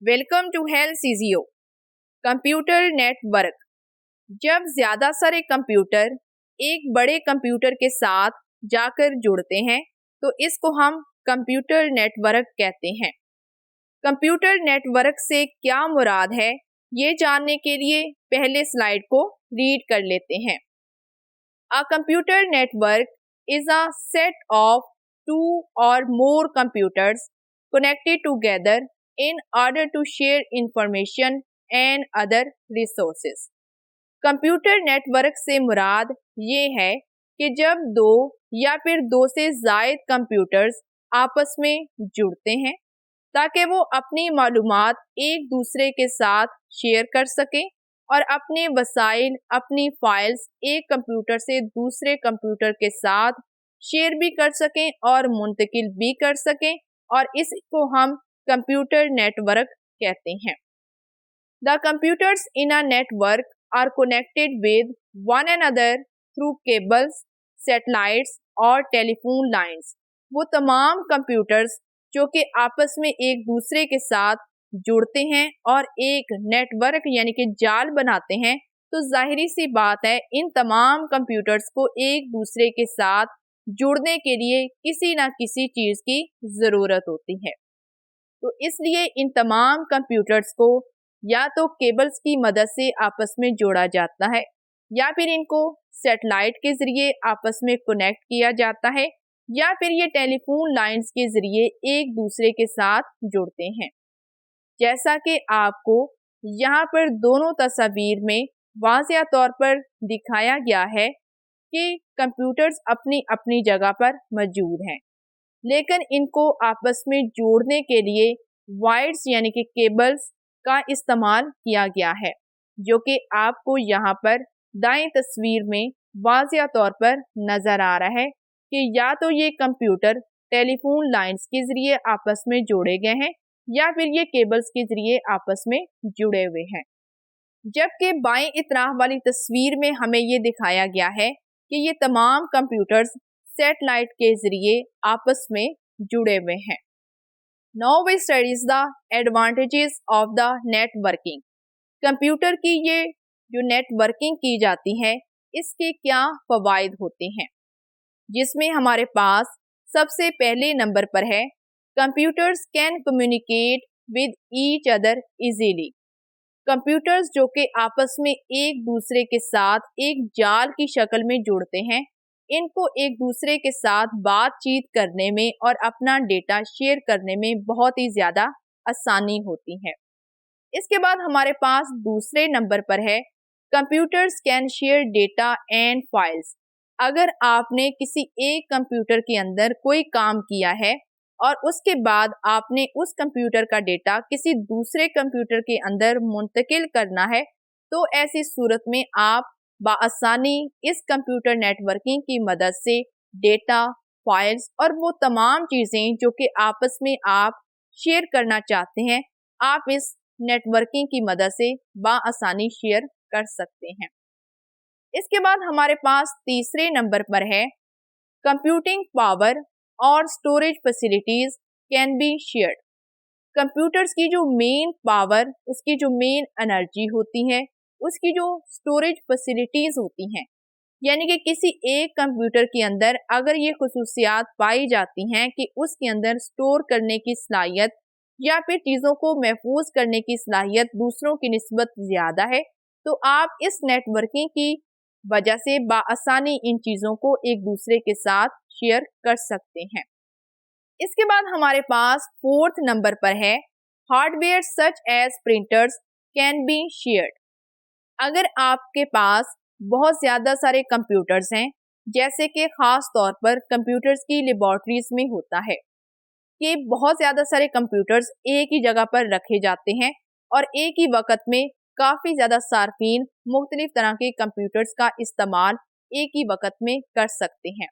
Welcome to health CZO computer network. جب زیادہ سارے کمپیوٹر ایک بڑے کمپیوٹر کے ساتھ جا کر جڑتے ہیں تو اس کو ہم کمپیوٹر نیٹ ورک کہتے ہیں۔ کمپیوٹر نیٹ ورک سے کیا مراد ہے یہ جاننے کے لیے پہلے سلائیڈ کو ریڈ کر لیتے ہیں۔ A computer network is a set of two or more computers connected together in order to share information and other resources۔ Computer network سے مراد یہ ہے کہ جب دو یا پھر دو سے زائد کمپیوٹرز آپس میں جڑتے ہیں تاکہ وہ اپنی معلومات ایک دوسرے کے ساتھ شیئر کر سکیں اور اپنے وسائل، اپنی فائلز ایک کمپیوٹر سے دوسرے کمپیوٹر کے ساتھ شیئر بھی کر سکیں اور منتقل بھی کر سکیں، اور اس کو ہم کمپیوٹر نیٹ ورک کہتے ہیں۔ The computers in a network are connected with one another through cables, satellites اور ٹیلیفون لائنز۔ وہ تمام کمپیوٹرز جو کہ آپس میں ایک دوسرے کے ساتھ جڑتے ہیں اور ایک نیٹ ورک یعنی کہ جال بناتے ہیں، تو ظاہری سی بات ہے ان تمام کمپیوٹرز کو ایک دوسرے کے ساتھ جڑنے کے لیے کسی نہ کسی چیز کی ضرورت ہوتی ہے۔ تو اس لیے ان تمام کمپیوٹرز کو یا تو کیبلز کی مدد سے آپس میں جوڑا جاتا ہے یا پھر ان کو سیٹلائٹ کے ذریعے آپس میں کنیکٹ کیا جاتا ہے یا پھر یہ ٹیلی فون لائنز کے ذریعے ایک دوسرے کے ساتھ جڑتے ہیں۔ جیسا کہ آپ کو یہاں پر دونوں تصاویر میں واضح طور پر دکھایا گیا ہے کہ کمپیوٹرز اپنی اپنی جگہ پر موجود ہیں، لیکن ان کو آپس میں جوڑنے کے لیے وائرز یعنی کہ کیبلز کا استعمال کیا گیا ہے، جو کہ آپ کو یہاں پر دائیں تصویر میں واضح طور پر نظر آ رہا ہے کہ یا تو یہ کمپیوٹر ٹیلی فون لائنز کے ذریعے آپس میں جوڑے گئے ہیں یا پھر یہ کیبلز کے ذریعے آپس میں جڑے ہوئے ہیں۔ جبکہ بائیں اطراف والی تصویر میں ہمیں یہ دکھایا گیا ہے کہ یہ تمام کمپیوٹرز سیٹلائٹ کے ذریعے آپس میں جڑے ہوئے ہیں۔ Now we studies the advantages of the networking۔ Computer کی یہ جو نیٹ ورکنگ کی جاتی ہے اس کے کیا فوائد ہوتے ہیں، جس میں ہمارے پاس سب سے پہلے نمبر پر ہے Computers can communicate with each other easily۔ Computers جو کہ آپس میں ایک دوسرے کے ساتھ ایک جال کی شکل میں جڑتے ہیں، ان کو ایک دوسرے کے ساتھ بات چیت کرنے میں اور اپنا ڈیٹا شیئر کرنے میں بہت ہی زیادہ آسانی ہوتی ہے۔ اس کے بعد ہمارے پاس دوسرے نمبر پر ہے Computers can share data and files۔ اگر آپ نے کسی ایک کمپیوٹر کے اندر کوئی کام کیا ہے اور اس کے بعد آپ نے اس کمپیوٹر کا ڈیٹا کسی دوسرے کمپیوٹر کے اندر منتقل کرنا ہے تو ایسی صورت میں آپ بآسانی اس کمپیوٹر نیٹ ورکنگ کی مدد سے ڈیٹا، فائلز اور وہ تمام چیزیں جو کہ آپس میں آپ شیئر کرنا چاہتے ہیں، آپ اس نیٹ ورکنگ کی مدد سے بآسانی شیئر کر سکتے ہیں۔ اس کے بعد ہمارے پاس تیسرے نمبر پر ہے کمپیوٹنگ پاور اور storage facilities can be shared. Computers کی جو مین پاور، اس کی جو مین انرجی ہوتی ہے، اس کی جو اسٹوریج فیسلٹیز ہوتی ہیں، یعنی کہ کسی ایک کمپیوٹر کے اندر اگر یہ خصوصیات پائی جاتی ہیں کہ اس کے اندر اسٹور کرنے کی صلاحیت یا پھر چیزوں کو محفوظ کرنے کی صلاحیت دوسروں کی نسبت زیادہ ہے، تو آپ اس نیٹ ورکنگ کی وجہ سے بآسانی ان چیزوں کو ایک دوسرے کے ساتھ شیئر کر سکتے ہیں۔ اس کے بعد ہمارے پاس فورتھ نمبر پر ہے hardware such as printers can be shared. اگر آپ کے پاس بہت زیادہ سارے کمپیوٹرز ہیں، جیسے کہ خاص طور پر کمپیوٹرز کی لیبارٹریز میں ہوتا ہے کہ بہت زیادہ سارے کمپیوٹرز ایک ہی جگہ پر رکھے جاتے ہیں اور ایک ہی وقت میں کافی زیادہ صارفین مختلف طرح کے کمپیوٹرز کا استعمال ایک ہی وقت میں کر سکتے ہیں،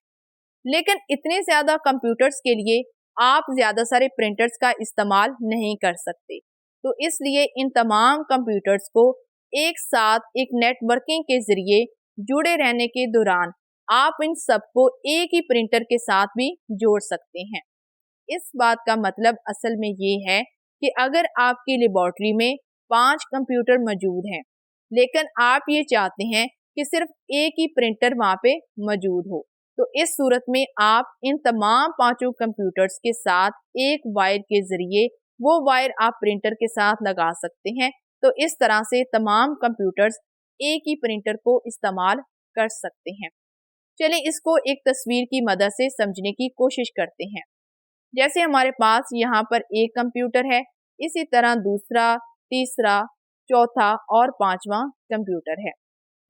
لیکن اتنے زیادہ کمپیوٹرز کے لیے آپ زیادہ سارے پرنٹرز کا استعمال نہیں کر سکتے، تو اس لیے ان تمام کمپیوٹرز کو ایک ساتھ ایک نیٹ ورکنگ کے ذریعے جڑے رہنے کے دوران آپ ان سب کو ایک ہی پرنٹر کے ساتھ بھی جوڑ سکتے ہیں۔ اس بات کا مطلب اصل میں یہ ہے کہ اگر آپ کی لیبارٹری میں 5 کمپیوٹر موجود ہیں لیکن آپ یہ چاہتے ہیں کہ صرف ایک ہی پرنٹر وہاں پہ موجود ہو، تو اس صورت میں آپ ان تمام 5 کمپیوٹرز کے ساتھ ایک وائر کے ذریعے وہ وائر آپ پرنٹر کے ساتھ لگا سکتے ہیں. تو اس طرح سے تمام کمپیوٹرز ایک ہی پرنٹر کو استعمال کر سکتے ہیں. چلیں اس کو ایک تصویر کی مدد سے سمجھنے کی کوشش کرتے ہیں. جیسے ہمارے پاس یہاں پر ایک کمپیوٹر ہے، اسی طرح دوسرا، تیسرا، چوتھا اور 5واں کمپیوٹر ہے.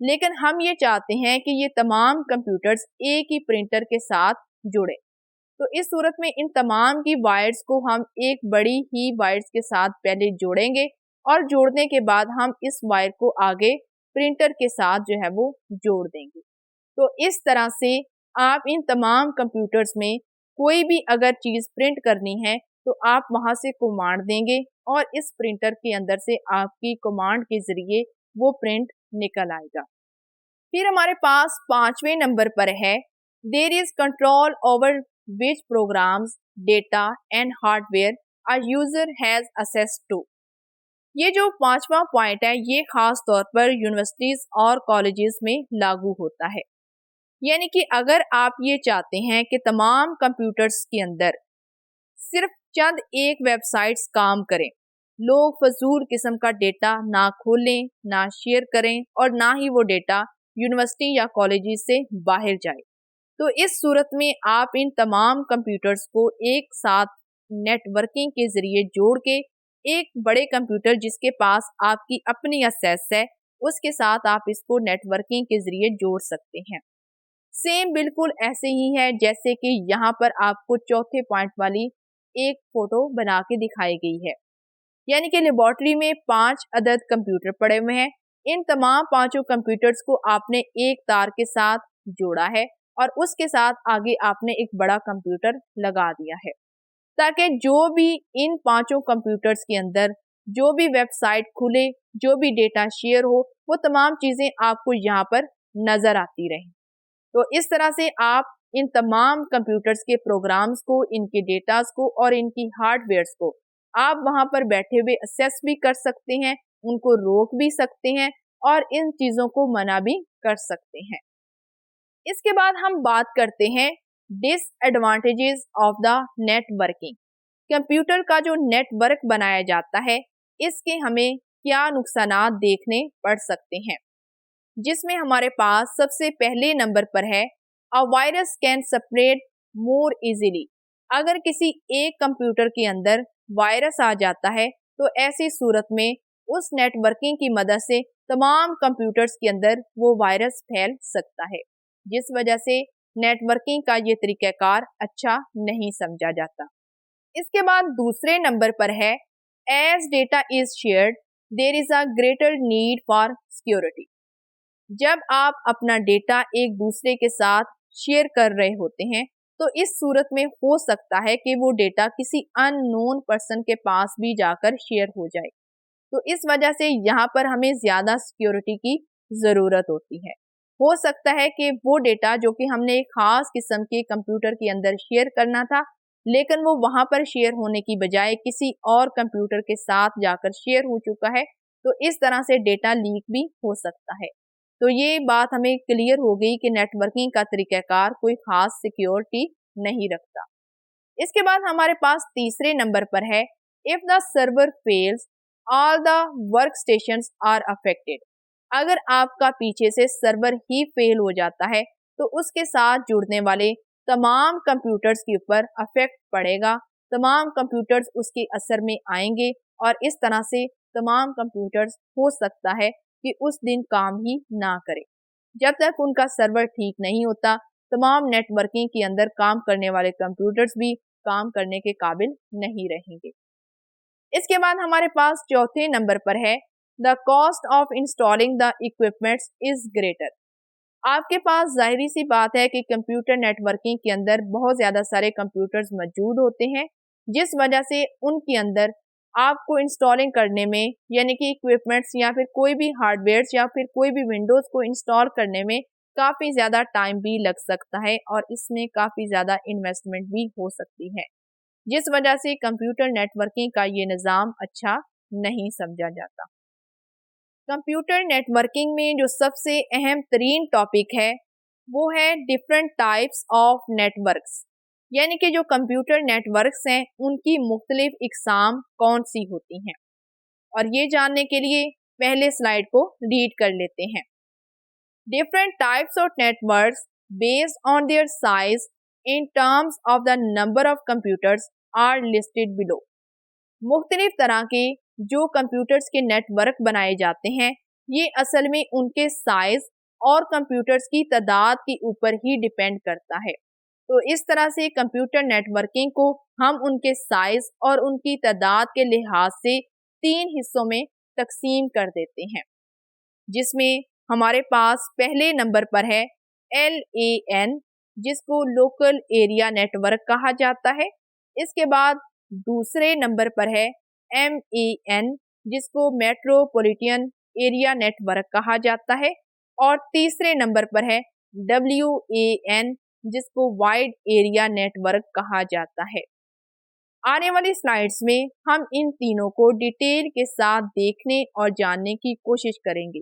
لیکن ہم یہ چاہتے ہیں کہ یہ تمام کمپیوٹرز ایک ہی پرنٹر کے ساتھ جڑے. تو اس صورت میں ان تمام کی وائرز کو ہم ایک بڑی ہی وائرز کے ساتھ پہلے جوڑیں گے اور جوڑنے کے بعد ہم اس وائر کو آگے پرنٹر کے ساتھ جو ہے وہ جوڑ دیں گے. تو اس طرح سے آپ ان تمام کمپیوٹرز میں کوئی بھی اگر چیز پرنٹ کرنی ہے تو آپ وہاں سے کمانڈ دیں گے اور اس پرنٹر کے اندر سے آپ کی کمانڈ کے ذریعے وہ پرنٹ نکل آئے گا. پھر ہمارے پاس 5ویں نمبر پر ہے there is control over which programs, data and hardware a user has access to. یہ جو 5واں پوائنٹ ہے یہ خاص طور پر یونیورسٹیز اور کالجز میں لاگو ہوتا ہے. یعنی کہ اگر آپ یہ چاہتے ہیں کہ تمام کمپیوٹرز کے اندر صرف چند ایک ویب سائٹس کام کریں، لوگ فضول قسم کا ڈیٹا نہ کھولیں، نہ شیئر کریں اور نہ ہی وہ ڈیٹا یونیورسٹی یا کالجز سے باہر جائے، تو اس صورت میں آپ ان تمام کمپیوٹرز کو ایک ساتھ نیٹ ورکنگ کے ذریعے جوڑ کے ایک بڑے کمپیوٹر جس کے پاس آپ کی اپنی ایکسیس ہے اس کے ساتھ آپ اس کو نیٹ ورکنگ کے ذریعے جوڑ سکتے ہیں. سیم بالکل ایسے ہی ہے جیسے کہ یہاں پر آپ کو چوتھے پوائنٹ والی ایک فوٹو بنا کے دکھائی گئی ہے. یعنی کہ لیبارٹری میں 5 عدد کمپیوٹر پڑے ہوئے ہیں. ان تمام 5 کمپیوٹرز کو آپ نے ایک تار کے ساتھ جوڑا ہے اور اس کے ساتھ آگے آپ نے ایک بڑا کمپیوٹر لگا دیا ہے تاکہ جو بھی ان 5 کمپیوٹرز کے اندر جو بھی ویب سائٹ کھلے، جو بھی ڈیٹا شیئر ہو، وہ تمام چیزیں آپ کو یہاں پر نظر آتی رہیں. تو اس طرح سے آپ ان تمام کمپیوٹرز کے پروگرامز کو، ان کے ڈیٹاز کو اور ان کی ہارڈ ویئرز کو آپ وہاں پر بیٹھے ہوئے ایکسیس بھی کر سکتے ہیں، ان کو روک بھی سکتے ہیں اور ان چیزوں کو منع بھی کر سکتے ہیں. اس کے بعد ہم بات کرتے ہیں disadvantages of the networking. Computer کا جو نیٹ ورک بنایا جاتا ہے اس کے ہمیں کیا نقصانات دیکھنے پڑ سکتے ہیں، جس میں ہمارے پاس سب سے پہلے نمبر پر ہے a virus can spread more easily. اگر کسی ایک کمپیوٹر کے اندر وائرس آ جاتا ہے تو ایسی صورت میں اس نیٹ ورکنگ کی مدد سے تمام کمپیوٹرز کے اندر وہ وائرس پھیل سکتا ہے، جس وجہ سے نیٹ ورکنگ کا یہ طریقہ کار اچھا نہیں سمجھا جاتا. اس کے بعد دوسرے نمبر پر ہے as data is shared there is a greater need for security. جب آپ اپنا ڈیٹا ایک دوسرے کے ساتھ شیئر کر رہے ہوتے ہیں تو اس صورت میں ہو سکتا ہے کہ وہ ڈیٹا کسی ان نون پرسن کے پاس بھی جا کر شیئر ہو جائے. تو اس وجہ سے یہاں پر ہمیں زیادہ سیکیورٹی کی ضرورت ہوتی ہے. ہو سکتا ہے کہ وہ ڈیٹا جو کہ ہم نے ایک خاص قسم کے کمپیوٹر کے اندر شیئر کرنا تھا لیکن وہ وہاں پر شیئر ہونے کی بجائے کسی اور کمپیوٹر کے ساتھ جا کر شیئر ہو چکا ہے، تو اس طرح سے ڈیٹا لیک بھی ہو سکتا ہے. تو یہ بات ہمیں کلیئر ہو گئی کہ نیٹ ورکنگ کا طریقہ کار کوئی خاص سیکیورٹی نہیں رکھتا. اس کے بعد ہمارے پاس تیسرے نمبر پر ہے if the server fails all the workstations are affected. اگر آپ کا پیچھے سے سرور ہی فیل ہو جاتا ہے تو اس کے ساتھ جڑنے والے تمام کمپیوٹرز کے اوپر افیکٹ پڑے گا، تمام کمپیوٹرز اس کے اثر میں آئیں گے اور اس طرح سے تمام کمپیوٹرز ہو سکتا ہے کہ اس دن کام ہی نہ کرے. جب تک ان کا سرور ٹھیک نہیں ہوتا تمام نیٹ ورکنگ کے اندر کام کرنے والے کمپیوٹرز بھی کام کرنے کے قابل نہیں رہیں گے. اس کے بعد ہمارے پاس چوتھے نمبر پر ہے the cost of installing the equipment is greater. آپ کے پاس ظاہری سی بات ہے کہ کمپیوٹر نیٹ ورکنگ کے اندر بہت زیادہ سارے کمپیوٹرز موجود ہوتے ہیں جس وجہ سے ان کے اندر آپ کو انسٹالنگ کرنے میں یعنی کہ اکوپمنٹس یا پھر کوئی بھی ہارڈ ویئرس یا پھر کوئی بھی ونڈوز کو انسٹال کرنے میں کافی زیادہ ٹائم بھی لگ سکتا ہے اور اس میں کافی زیادہ انویسٹمنٹ بھی ہو سکتی ہے. जिस वजह से कंप्यूटर नेटवर्किंग का ये निज़ाम अच्छा नहीं समझा जाता। कंप्यूटर नेटवर्किंग में जो सबसे अहम तरीन टॉपिक है वो है डिफरेंट टाइप्स ऑफ नेटवर्क्स, यानी कि जो कंप्यूटर नेटवर्क्स हैं उनकी मुख्तलिफ इकसाम कौन सी होती हैं। और ये जानने के लिए पहले स्लाइड को रीड कर लेते हैं। Different types of networks based on their size in terms of the number of computers are listed below. मुख्तलिफ तरह के जो कंप्यूटर्स के नेटवर्क बनाए जाते हैं ये असल में उनके साइज और कंप्यूटर्स की तादाद के ऊपर ही डिपेंड करता है। तो इस तरह से कंप्यूटर नेटवर्किंग को हम उनके साइज और उनकी तादाद के लिहाज से 3 हिस्सों में तकसीम कर देते हैं, जिसमें हमारे पास पहले नंबर पर है LAN, जिसको लोकल एरिया नेटवर्क कहा जाता है। इसके बाद दूसरे नंबर पर है MAN, जिसको मेट्रोपॉलिटन एरिया नेटवर्क कहा जाता है। और तीसरे नंबर पर है WAN, जिसको वाइड एरिया नेटवर्क कहा जाता है। आने वाली स्लाइड्स में हम इन तीनों को डिटेल के साथ देखने और जानने की कोशिश करेंगे,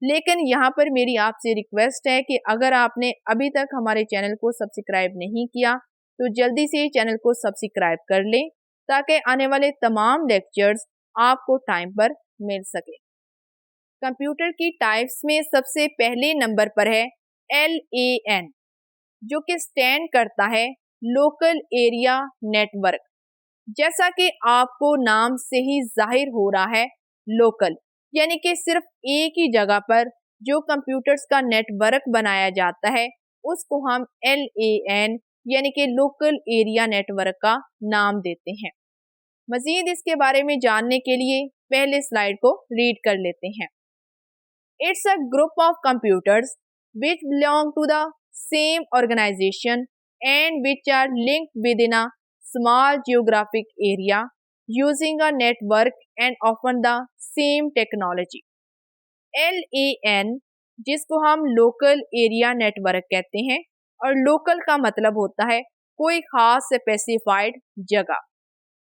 लेकिन यहाँ पर मेरी आपसे रिक्वेस्ट है कि अगर आपने अभी तक हमारे चैनल को सब्सक्राइब नहीं किया तो जल्दी से चैनल को सब्सक्राइब कर लें ताकि आने वाले तमाम लेक्चर्स आपको टाइम पर मिल सके। कंप्यूटर की टाइप्स में सबसे पहले नंबर पर है LAN, जो कि स्टैंड करता है लोकल एरिया नेटवर्क। जैसा कि आपको नाम से ही जाहिर हो रहा है, लोकल यानी कि सिर्फ एक ही जगह पर जो कंप्यूटर्स का नेटवर्क बनाया जाता है उसको हम LAN यानी कि लोकल एरिया नेटवर्क का नाम देते हैं। मजीद इसके बारे में जानने के लिए पहले स्लाइड को रीड कर लेते हैं। It's a group of computers which belong to the same organization and which are linked within a small geographic area using a network and often the same technology. LAN, जिसको हम local area network कहते हैं, और local का मतलब होता है कोई खास स्पेसिफाइड जगह।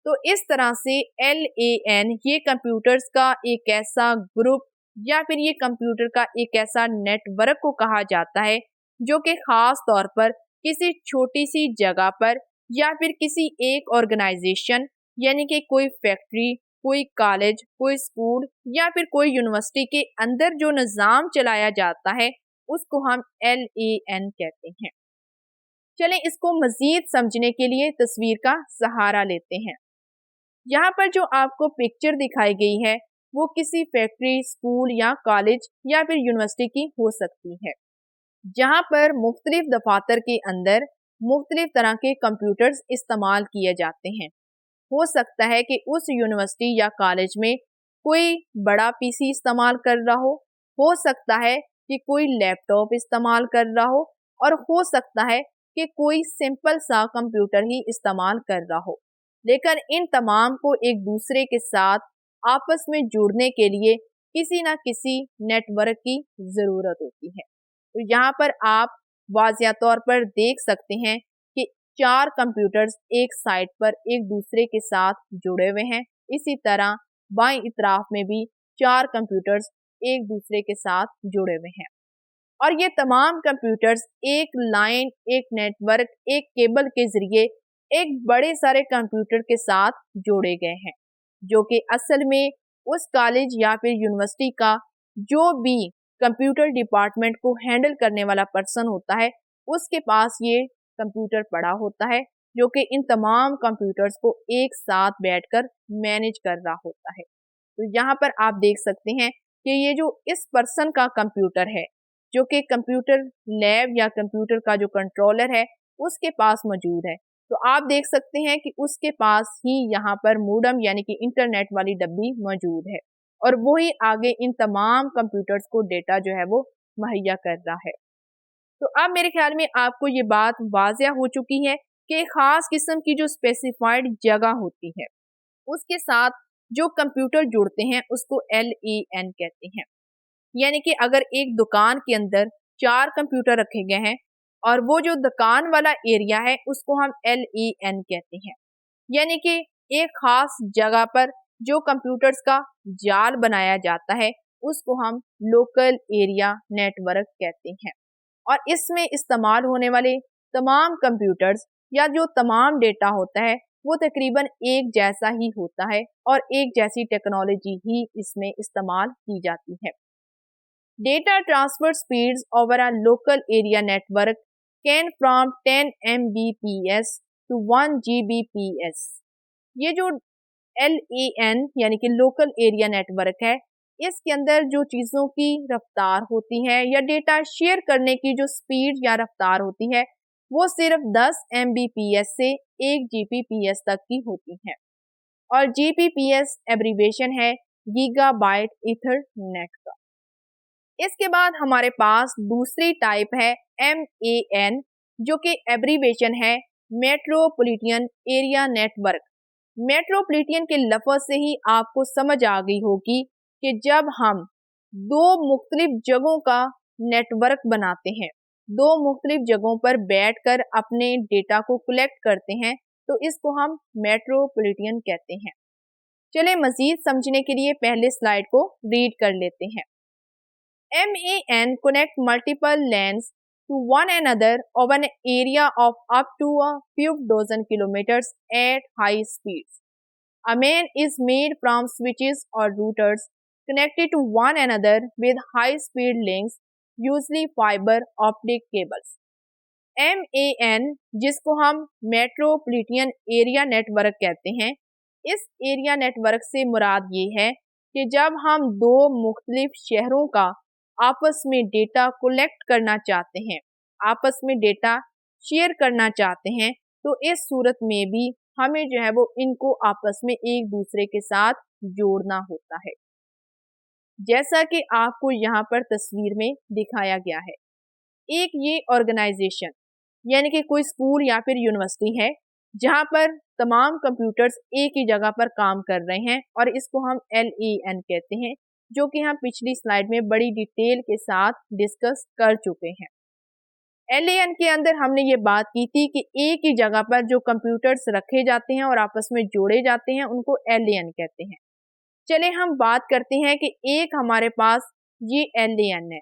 तो इस तरह से LAN ये कंप्यूटर्स का एक ऐसा ग्रुप या फिर ये कंप्यूटर का एक ऐसा नेटवर्क को कहा जाता है जो कि खास तौर पर किसी छोटी सी जगह पर या फिर किसी एक ऑर्गेनाइजेशन यानी कि कोई फैक्ट्री, कोई कॉलेज, कोई स्कूल या फिर कोई यूनिवर्सिटी के अंदर जो निज़ाम चलाया जाता है उसको हम LAN कहते हैं। चलें इसको मजीद समझने के लिए तस्वीर का सहारा लेते हैं। यहाँ पर जो आपको पिक्चर दिखाई गई है वो किसी फैक्ट्री, स्कूल या कॉलेज या फिर यूनिवर्सिटी की हो सकती है, जहाँ पर मुख्तलिफ दफातर के अंदर मुख्तलिफ तरह के कंप्यूटर्स इस्तेमाल किए जाते हैं। हो सकता है कि उस यूनिवर्सिटी या कॉलेज में कोई बड़ा PC इस्तेमाल कर रहा हो सकता है कि कोई लैपटॉप इस्तेमाल कर रहा और हो सकता है कि कोई सिंपल सा कंप्यूटर ही इस्तेमाल कर रहा हो, लेकिन इन तमाम को एक दूसरे के साथ आपस में जुड़ने के लिए किसी ना किसी नेटवर्क की ज़रूरत होती है। तो यहाँ पर आप वाज़िया तौर पर देख सकते हैं कि 4 कंप्यूटर्स एक साइड पर एक दूसरे के साथ जुड़े हुए हैं। इसी तरह बाईं इतराफ में भी 4 कंप्यूटर्स एक दूसरे के साथ जुड़े हुए हैं और ये तमाम कंप्यूटर्स एक लाइन, एक नेटवर्क, एक केबल के ज़रिए एक बड़े सारे कंप्यूटर के साथ जोड़े गए हैं, जो कि असल में उस कॉलेज या फिर यूनिवर्सिटी का जो भी कंप्यूटर डिपार्टमेंट को हैंडल करने वाला पर्सन होता है उसके पास ये कंप्यूटर पड़ा होता है, जो कि इन तमाम कंप्यूटर्स को एक साथ बैठकर मैनेज कर रहा होता है। तो यहाँ पर आप देख सकते हैं कि ये जो इस पर्सन का कंप्यूटर है, जो कि कंप्यूटर लैब या कंप्यूटर का जो कंट्रोलर है उसके पास मौजूद है, तो आप देख सकते हैं कि उसके पास ही यहाँ पर मोडम यानी कि इंटरनेट वाली डब्बी मौजूद है और वही आगे इन तमाम कंप्यूटर्स को डेटा जो है वो मुहैया कर रहा है। तो अब मेरे ख्याल में आपको ये बात वाज़िया हो चुकी है कि खास किस्म की जो स्पेसिफाइड जगह होती है उसके साथ जो कंप्यूटर जुड़ते हैं उसको LAN कहते हैं। यानी कि अगर एक दुकान के अंदर 4 कंप्यूटर रखे गए हैं और वो जो दुकान वाला एरिया है उसको हम LAN कहते हैं, यानी कि एक खास जगह पर जो कंप्यूटर्स का जाल बनाया जाता है उसको हम लोकल एरिया नेटवर्क कहते हैं। और इसमें इस्तेमाल होने वाले तमाम कंप्यूटर्स या जो तमाम डेटा होता है वो तकरीबन एक जैसा ही होता है और एक जैसी टेक्नोलॉजी ही इसमें इस्तेमाल की जाती है। Data transfer speeds over a local area network can from 10 Mbps to 1 Gbps। ये जो LAN यानी कि लोकल एरिया नेटवर्क है, इसके अंदर जो चीज़ों की रफ्तार होती है या डेटा शेयर करने की जो स्पीड या रफ्तार होती है वो सिर्फ 10 Mbps से 1 Gbps तक की होती है। और Gbps एब्रीवेशन है गीगाबाइट ईथरनेट का। इसके बाद हमारे पास दूसरी टाइप है MAN, जो कि एब्रीवेशन है मेट्रोपॉलिटन एरिया नेटवर्क। मेट्रोपॉलिटन के लफ्ज़ से ही आपको समझ आ गई होगी कि जब हम दो मुख्तलिफ जगहों का नेटवर्क बनाते हैं, दो मुख्तलिफ जगहों पर बैठकर अपने डेटा को कलेक्ट करते हैं, तो इसको हम मेट्रोपॉलिटन कहते हैं। चलिए मज़ीद समझने के लिए पहले स्लाइड को रीड कर लेते हैं। MAN connect multiple LANs to one another over an area of up to a few dozen kilometers at high speeds. A MAN is made from switches or routers connected to one another with high-speed links, usually fiber optic cables. MAN, जिसको हम metropolitan area network कहते हैं, इस area network से मुराद ये है कि जब हम दो मुख्तलिफ शहरों का आपस में डेटा कलेक्ट करना चाहते हैं, आपस में डेटा शेयर करना चाहते हैं, तो इस सूरत में भी हमें जो है वो इनको आपस में एक दूसरे के साथ जोड़ना होता है, जैसा कि आपको यहाँ पर तस्वीर में दिखाया गया है। एक ये ऑर्गेनाइजेशन यानी कि कोई स्कूल या फिर यूनिवर्सिटी है जहाँ पर तमाम कंप्यूटर्स एक ही जगह पर काम कर रहे हैं और इसको हम LAN कहते हैं, जो कि हम पिछली स्लाइड में बड़ी डिटेल के साथ डिस्कस कर चुके हैं। LAN के अंदर हमने ये बात की थी कि एक ही जगह पर जो कंप्यूटर्स रखे जाते हैं और आपस में जोड़े जाते हैं उनको LAN कहते हैं। चले हम बात करते हैं कि एक हमारे पास ये LAN है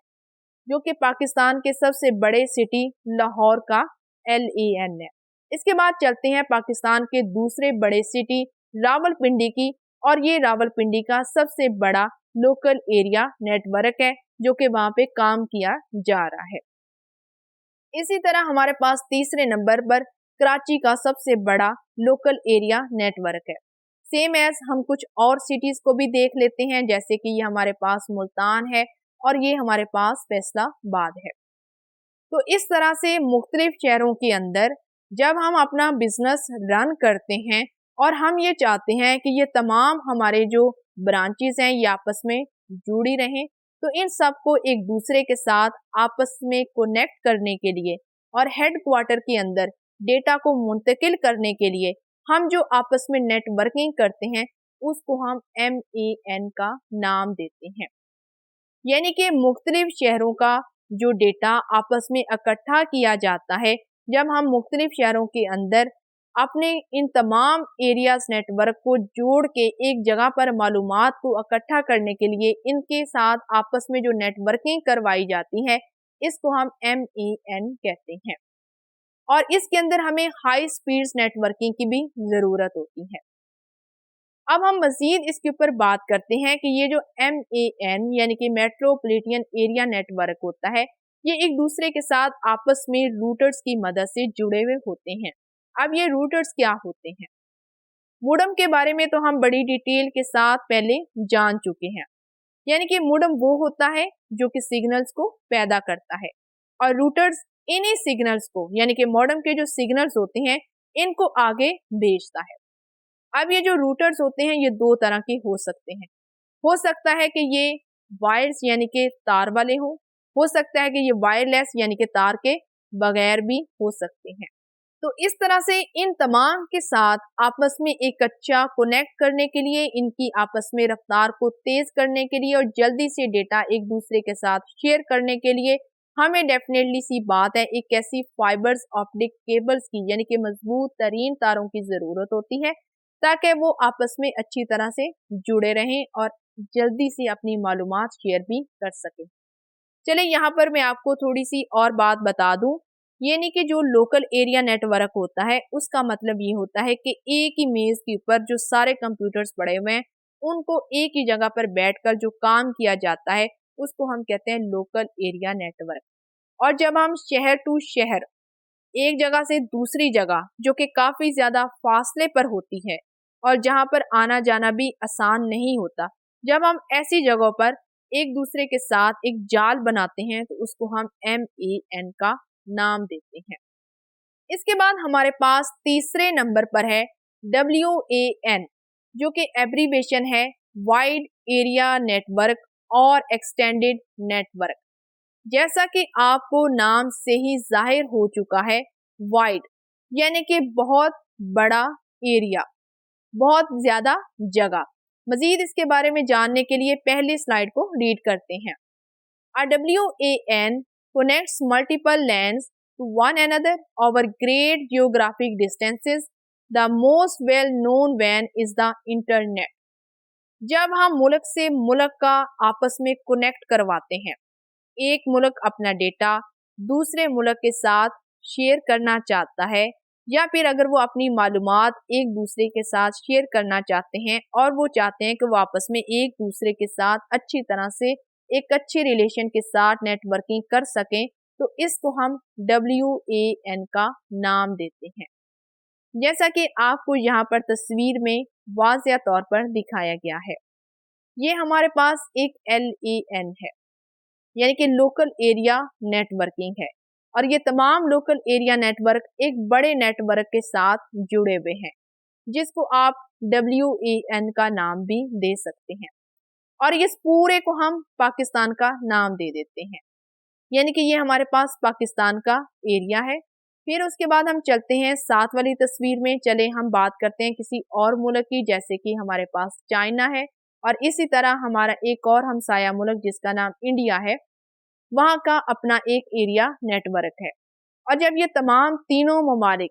जो कि पाकिस्तान के सबसे बड़े सिटी लाहौर का LAN है। इसके बाद चलते हैं पाकिस्तान के दूसरे बड़े सिटी रावलपिंडी की, और ये रावलपिंडी का सबसे बड़ा लोकल एरिया नेटवर्क है जो कि वहाँ पे काम किया जा रहा है। इसी तरह हमारे पास तीसरे नंबर पर कराची का सबसे बड़ा लोकल एरिया नेटवर्क है। सेम एज हम कुछ और सिटीज को भी देख लेते हैं, जैसे कि ये हमारे पास मुल्तान है और ये हमारे पास फैसलाबाद है। तो इस तरह से मुख्तलिफ शहरों के अंदर जब हम अपना बिजनेस रन करते हैं और हम ये चाहते हैं कि ये तमाम हमारे जो ब्रांचेस हैं ये आपस में जुड़ी रहें, तो इन सब को एक दूसरे के साथ आपस में कनेक्ट करने के लिए और हेड क्वार्टर के अंदर डेटा को मुंतकिल करने के लिए हम जो आपस में नेटवर्किंग करते हैं उसको हम MAN का नाम देते हैं। यानी कि मुख्तलिफ शहरों का जो डेटा आपस में इकट्ठा किया जाता है, जब हम मुख्तलिफ शहरों के अंदर अपने इन तमाम एरियाज नेटवर्क को जोड़ के एक जगह पर मालूमात को इकट्ठा करने के लिए इनके साथ आपस में जो नेटवर्किंग करवाई जाती है इसको हम MAN कहते हैं। और इसके अंदर हमें हाई स्पीड नेटवर्किंग की भी ज़रूरत होती है। अब हम मज़ीद इसके ऊपर बात करते हैं कि ये जो MAN यानी कि मेट्रोपॉलिटन एरिया नेटवर्क होता है, ये एक दूसरे के साथ आपस में रूटर्स की मदद से जुड़े हुए होते हैं। अब ये रूटर्स क्या होते हैं? मोडम के बारे में तो हम बड़ी डिटेल के साथ पहले जान चुके हैं। यानी कि मोडम वो होता है जो कि सिग्नल्स को पैदा करता है और रूटर्स इन्हीं सिग्नल्स को यानी कि मोडम के जो सिग्नल्स होते हैं इनको आगे भेजता है। अब ये जो रूटर्स होते हैं ये दो तरह के हो सकते हैं। हो सकता है कि ये वायर्स यानी कि तार वाले हों, हो सकता है कि ये वायरलेस यानी कि तार के बगैर भी हो सकते हैं। तो इस तरह से इन तमाम के साथ आपस में एक अच्छा कनेक्ट करने के लिए, इनकी आपस में रफ्तार को तेज करने के लिए और जल्दी से डेटा एक दूसरे के साथ शेयर करने के लिए हमें डेफिनेटली सी बात है एक ऐसी फाइबर्स ऑप्टिक केबल्स की यानी कि मजबूत तरीन तारों की ज़रूरत होती है ताकि वो आपस में अच्छी तरह से जुड़े रहें और जल्दी से अपनी मालूमात शेयर भी कर सकें। चले यहाँ पर मैं आपको थोड़ी सी और बात बता दूं, यानी कि जो लोकल एरिया नेटवर्क होता है उसका मतलब ये होता है कि एक ही मेज के ऊपर जो सारे कंप्यूटर्स पड़े हुए हैं उनको एक ही जगह पर बैठकर जो काम किया जाता है उसको हम कहते हैं लोकल एरिया नेटवर्क। और जब हम शहर टू शहर एक जगह से दूसरी जगह जो कि काफी ज्यादा फासले पर होती है और जहां पर आना जाना भी आसान नहीं होता, जब हम ऐसी जगहों पर एक दूसरे के साथ एक जाल बनाते हैं तो उसको हम MAN का नाम देते हैं। इसके बाद हमारे पास तीसरे नंबर पर है WAN जो कि एब्रीवेशन है वाइड एरिया नेटवर्क और एक्सटेंडेड नेटवर्क। जैसा कि आपको नाम से ही जाहिर हो चुका है, वाइड यानी कि बहुत बड़ा एरिया, बहुत ज्यादा जगह। मजीद इसके बारे में जानने के लिए पहली स्लाइड को रीड करते हैं। A WAN connects multiple LANs to one another over great geographic distances. The most well-known WAN is the internet. जब हम मुल्क से मुल्क का आपस में कनेक्ट करवाते हैं, एक मुल्क अपना डेटा दूसरे मुल्क के साथ शेयर करना चाहता है या फिर अगर वो अपनी मालूमात एक दूसरे के साथ शेयर करना चाहते हैं और वो चाहते हैं कि वो आपस में एक दूसरे के साथ अच्छी तरह से एक अच्छे रिलेशन के साथ नेटवर्किंग कर सकें, तो इसको हम WAN का नाम देते हैं। जैसा कि आपको यहाँ पर तस्वीर में वाज़िया तौर पर दिखाया गया है, ये हमारे पास एक LAN है यानी कि लोकल एरिया नेटवर्किंग है और ये तमाम लोकल एरिया नेटवर्क एक बड़े नेटवर्क के साथ जुड़े हुए हैं जिसको आप WAN का नाम भी दे सकते हैं और इस पूरे को हम पाकिस्तान का नाम दे देते हैं, यानी कि ये हमारे पास पाकिस्तान का एरिया है। फिर उसके बाद हम चलते हैं साथ वाली तस्वीर में, चले हम बात करते हैं किसी और मुल्क की, जैसे कि हमारे पास चाइना है और इसी तरह हमारा एक और हमसाया मुल्क जिसका नाम इंडिया है, वहाँ का अपना एक एरिया नेटवर्क है। और जब ये तमाम तीनों ममालिक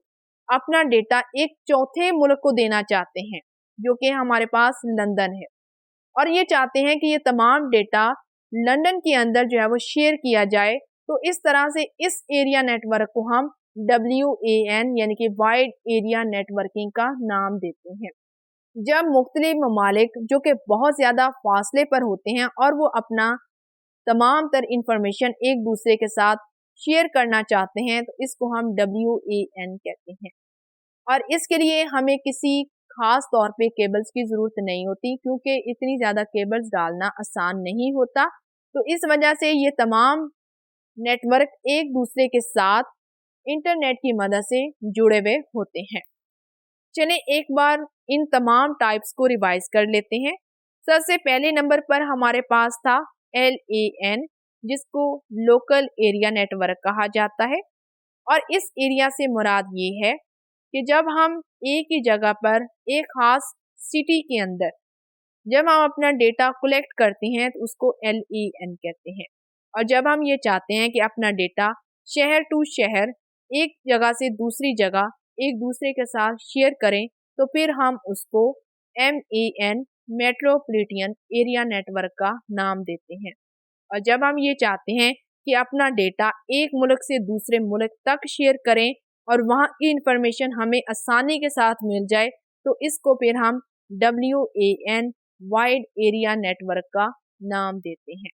अपना डेटा एक चौथे मुल्क को देना चाहते हैं जो कि हमारे पास लंदन है और ये चाहते हैं कि ये तमाम डेटा लंदन के अंदर जो है वो शेयर किया जाए, तो इस तरह से इस एरिया नेटवर्क को हम WAN यानी कि वाइड एरिया नेटवर्किंग का नाम देते हैं। जब मुख्तलिफ ममालिक जो कि बहुत ज़्यादा फासले पर होते हैं और वो अपना तमाम तर इंफॉर्मेशन एक दूसरे के साथ शेयर करना चाहते हैं तो इसको हम WAN कहते हैं। और इसके लिए हमें किसी खास तौर पे केबल्स की ज़रूरत नहीं होती क्योंकि इतनी ज़्यादा केबल्स डालना आसान नहीं होता, तो इस वजह से ये तमाम नेटवर्क एक दूसरे के साथ इंटरनेट की मदद से जुड़े हुए होते हैं। चलें एक बार इन तमाम टाइप्स को रिवाइज कर लेते हैं। सबसे पहले नंबर पर हमारे पास था LAN जिसको लोकल एरिया नेटवर्क कहा जाता है और इस एरिया से मुराद ये है कि जब हम एक ही जगह पर एक खास सिटी के अंदर जब हम अपना डेटा कलेक्ट करते हैं तो उसको LAN कहते हैं। और जब हम ये चाहते हैं कि अपना डेटा शहर टू शहर एक जगह से दूसरी जगह एक दूसरे के साथ शेयर करें तो फिर हम उसको MAN मेट्रोपॉलिटन एरिया नेटवर्क का नाम देते हैं। और जब हम ये चाहते हैं कि अपना डेटा एक मुल्क से दूसरे मुल्क तक शेयर करें और वहाँ की इंफॉर्मेशन हमें आसानी के साथ मिल जाए तो इसको फिर हम WAN वाइड एरिया नेटवर्क का नाम देते हैं।